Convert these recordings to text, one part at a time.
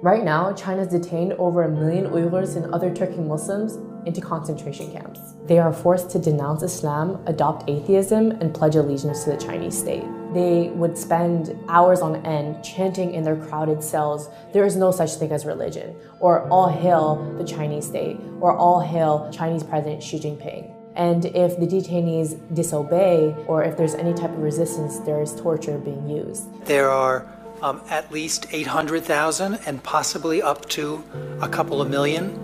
Right now, China's detained over 1 million Uyghurs and other Turkic Muslims into concentration camps. They are forced to denounce Islam, adopt atheism, and pledge allegiance to the Chinese state. They would spend hours on end chanting in their crowded cells, "There is no such thing as religion," or "All hail the Chinese state," or "All hail Chinese President Xi Jinping." And if the detainees disobey, or if there's any type of resistance, there is torture being used. There are at least 800,000 and possibly up to a couple of million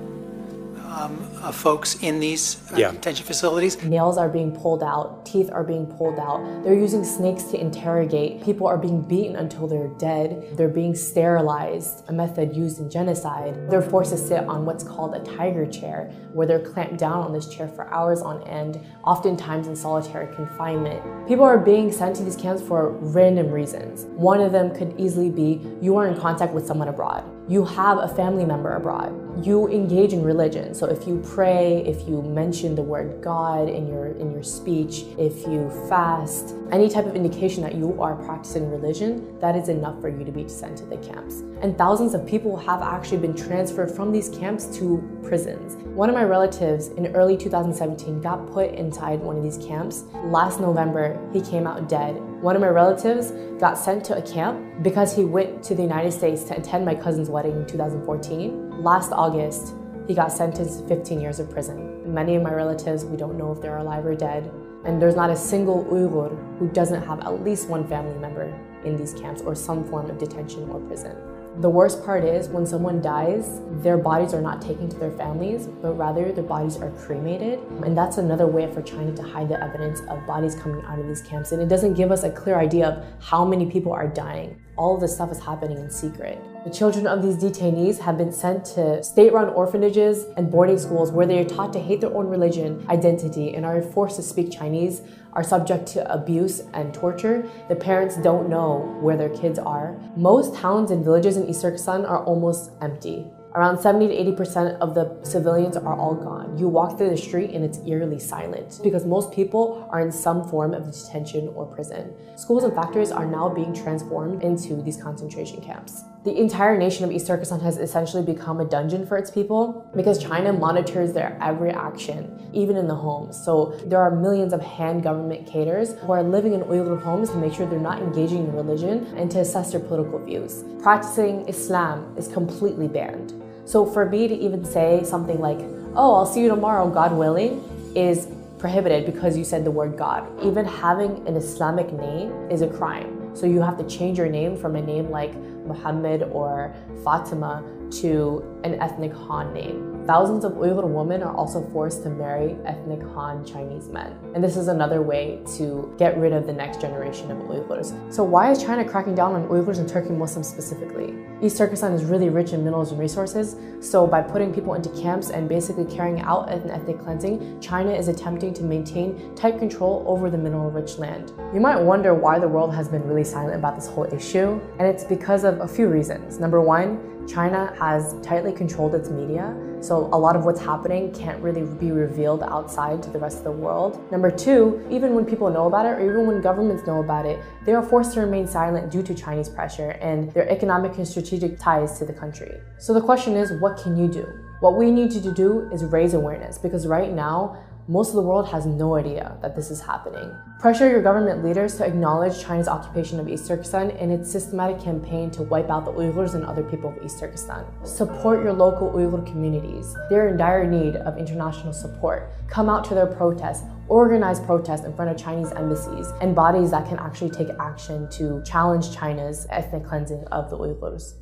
folks in these detention facilities. Nails are being pulled out, teeth are being pulled out. They're using snakes to interrogate. People are being beaten until they're dead. They're being sterilized, a method used in genocide. They're forced to sit on what's called a tiger chair, where they're clamped down on this chair for hours on end, oftentimes in solitary confinement. People are being sent to these camps for random reasons. One of them could easily be you are in contact with someone abroad. You have a family member abroad. You engage in religion. So if you pray, if you mention the word God in your speech, if you fast, any type of indication that you are practicing religion, that is enough for you to be sent to the camps. And thousands of people have actually been transferred from these camps to prisons. One of my relatives in early 2017 got put inside one of these camps. Last November, he came out dead. One of my relatives got sent to a camp because he went to the United States to attend my cousin's wedding in 2014. Last August, he got sentenced to 15 years of prison. Many of my relatives, we don't know if they're alive or dead. And there's not a single Uyghur who doesn't have at least one family member in these camps or some form of detention or prison. The worst part is when someone dies, their bodies are not taken to their families, but rather their bodies are cremated. And that's another way for China to hide the evidence of bodies coming out of these camps. And it doesn't give us a clear idea of how many people are dying. All of this stuff is happening in secret. The children of these detainees have been sent to state-run orphanages and boarding schools where they are taught to hate their own religion, identity, and are forced to speak Chinese, are subject to abuse and torture. The parents don't know where their kids are. Most towns and villages in East Turkestan are almost empty. Around 70 to 80% of the civilians are all gone. You walk through the street and it's eerily silent because most people are in some form of detention or prison. Schools and factories are now being transformed into these concentration camps. The entire nation of East Turkestan has essentially become a dungeon for its people because China monitors their every action, even in the homes. So there are millions of Han government cadres who are living in Uyghur homes to make sure they're not engaging in religion and to assess their political views. Practicing Islam is completely banned. So for me to even say something like, "Oh, I'll see you tomorrow, God willing," is prohibited because you said the word God. Even having an Islamic name is a crime. So you have to change your name from a name like Muhammad or Fatima to an ethnic Han name. Thousands of Uyghur women are also forced to marry ethnic Han Chinese men. And this is another way to get rid of the next generation of Uyghurs. So why is China cracking down on Uyghurs and Turkic Muslims specifically? East Turkestan is really rich in minerals and resources, so by putting people into camps and basically carrying out an ethnic cleansing, China is attempting to maintain tight control over the mineral-rich land. You might wonder why the world has been really silent about this whole issue, and it's because of a few reasons. Number one, China has tightly controlled its media, so a lot of what's happening can't really be revealed outside to the rest of the world. Number two, even when people know about it, or even when governments know about it, they are forced to remain silent due to Chinese pressure and their economic and strategic ties to the country. So the question is, what can you do? What we need you to do is raise awareness, because right now, most of the world has no idea that this is happening. Pressure your government leaders to acknowledge China's occupation of East Turkestan and its systematic campaign to wipe out the Uyghurs and other people of East Turkestan. Support your local Uyghur communities. They're in dire need of international support. Come out to their protests. Organize protests in front of Chinese embassies and bodies that can actually take action to challenge China's ethnic cleansing of the Uyghurs.